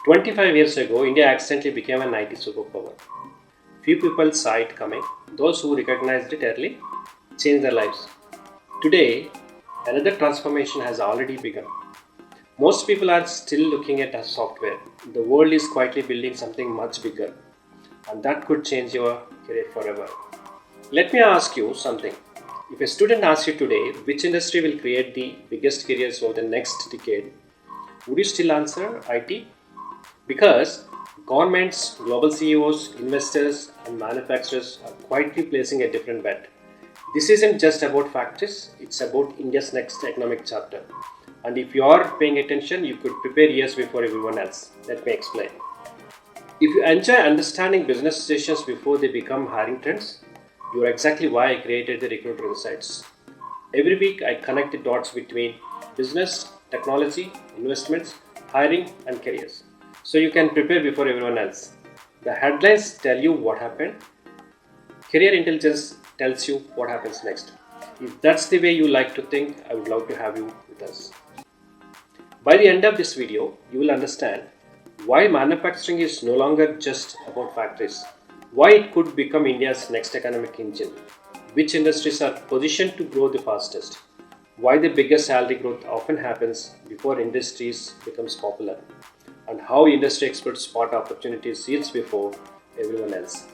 25 years ago, India accidentally became an IT superpower. Few people saw it coming. Those who recognized it early changed their lives. Today, another transformation has already begun. Most people are still looking at software. The world is quietly building something much bigger, and that could change your career forever. Let me ask you something. If a student asks you today which industry will create the biggest careers over the next decade, would you still answer IT? Because governments, global CEOs, investors, and manufacturers are quietly placing a different bet. This isn't just about factories, it's about India's next economic chapter. And if you are paying attention, you could prepare years before everyone else. Let me explain. If you enjoy understanding business decisions before they become hiring trends, you are exactly why I created the Recruiter Insights. Every week, I connect the dots between business, technology, investments, hiring, and careers. So you can prepare before everyone else. The headlines tell you what happened, career intelligence tells you what happens next. If that's the way you like to think, I would love to have you with us. By the end of this video, you will understand why manufacturing is no longer just about factories, why it could become India's next economic engine, which industries are positioned to grow the fastest, why the biggest salary growth often happens before industries becomes popular, and how industry experts spot opportunities years before everyone else.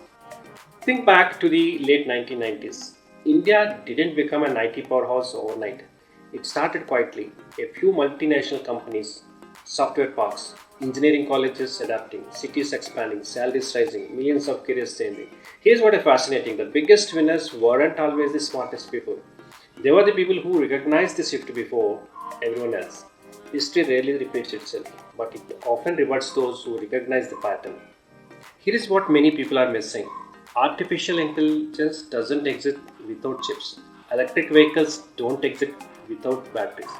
Think back to the late 1990s. India didn't become an IT powerhouse overnight. It started quietly. A few multinational companies, software parks, engineering colleges adapting, cities expanding, salaries rising, millions of careers changing. Here's what is fascinating: the biggest winners weren't always the smartest people. They were the people who recognized the shift before everyone else. History rarely repeats itself, but it often rewards those who recognize the pattern. Here is what many people are missing. Artificial intelligence doesn't exist without chips. Electric vehicles don't exist without batteries.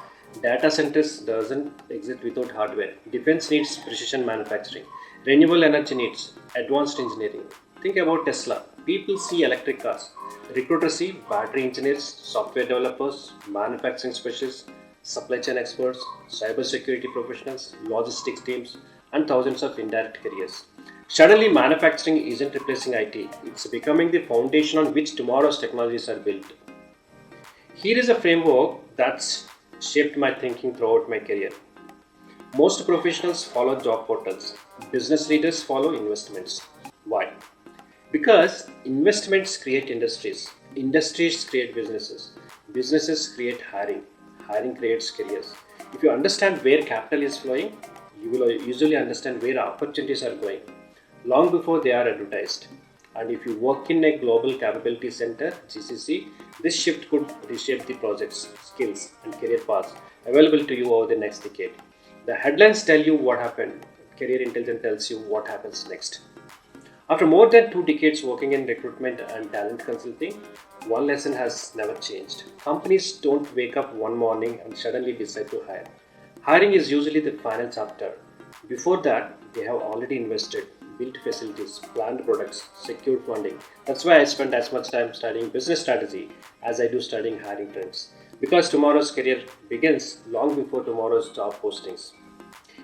Data centers doesn't exist without hardware. Defense needs precision manufacturing. Renewable energy needs advanced engineering. Think about Tesla. People see electric cars. Recruiters see battery engineers, software developers, manufacturing specialists, supply chain experts, cybersecurity professionals, logistics teams, and thousands of indirect careers. Suddenly, manufacturing isn't replacing IT, it's becoming the foundation on which tomorrow's technologies are built. Here is a framework that's shaped my thinking throughout my career. Most professionals follow job portals, business leaders follow investments. Why? Because investments create industries, industries create businesses, businesses create hiring, hiring creates careers. If you understand where capital is flowing, you will usually understand where opportunities are going long before they are advertised. And if you work in a global capability center (GCC), this shift could reshape the projects, skills, and career paths available to you over the next decade. The headlines tell you what happened, career intelligence tells you what happens next. After more than 2 decades working in recruitment and talent consulting, one lesson has never changed. Companies don't wake up one morning and suddenly decide to hire. Hiring is usually the final chapter. Before that, they have already invested, built facilities, planned products, secured funding. That's why I spend as much time studying business strategy as I do studying hiring trends. Because tomorrow's career begins long before tomorrow's job postings.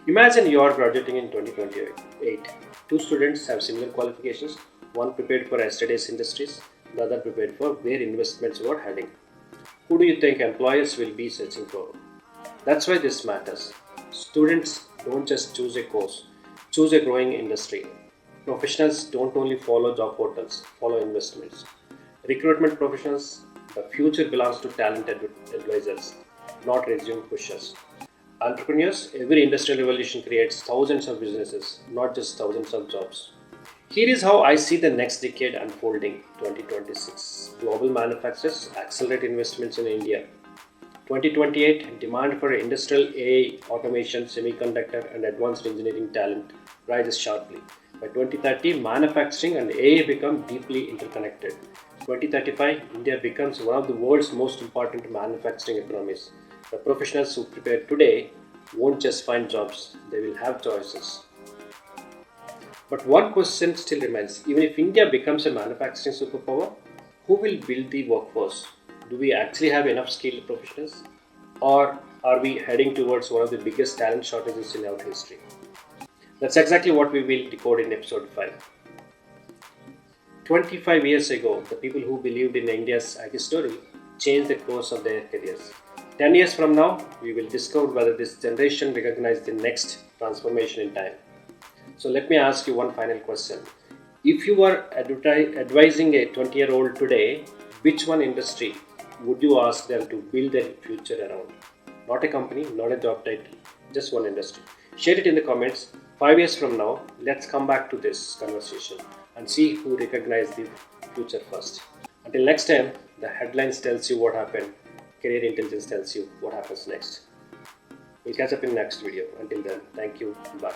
Imagine you are graduating in 2028. Two students have similar qualifications, one prepared for yesterday's industries, the other prepared for where investments were heading. Who do you think employers will be searching for? That's why this matters. Students don't just choose a course, choose a growing industry. Professionals don't only follow job portals, follow investments. Recruitment professionals, the future belongs to talent advisors, not resume pushers. Entrepreneurs, every industrial revolution creates thousands of businesses, not just thousands of jobs. Here is how I see the next decade unfolding: 2026. Global manufacturers accelerate investments in India. 2028, demand for industrial AI, automation, semiconductor, and advanced engineering talent rises sharply. By 2030, manufacturing and AI become deeply interconnected. 2035, India becomes one of the world's most important manufacturing economies. The professionals who prepare today won't just find jobs, they will have choices. But one question still remains: even if India becomes a manufacturing superpower, who will build the workforce? Do we actually have enough skilled professionals? Or are we heading towards one of the biggest talent shortages in our history? That's exactly what we will decode in episode 5. 25 years ago, the people who believed in India's IT story changed the course of their careers. 10 years from now, we will discover whether this generation recognizes the next transformation in time. So let me ask you one final question. If you were advising a 20-year-old today, which one industry would you ask them to build their future around? Not a company, not a job title, just one industry. Share it in the comments. 5 years from now, let's come back to this conversation and see who recognizes the future first. Until next time, the headlines tells you what happened, career intelligence tells you what happens next. We'll catch up in the next video. Until then, thank you. Bye.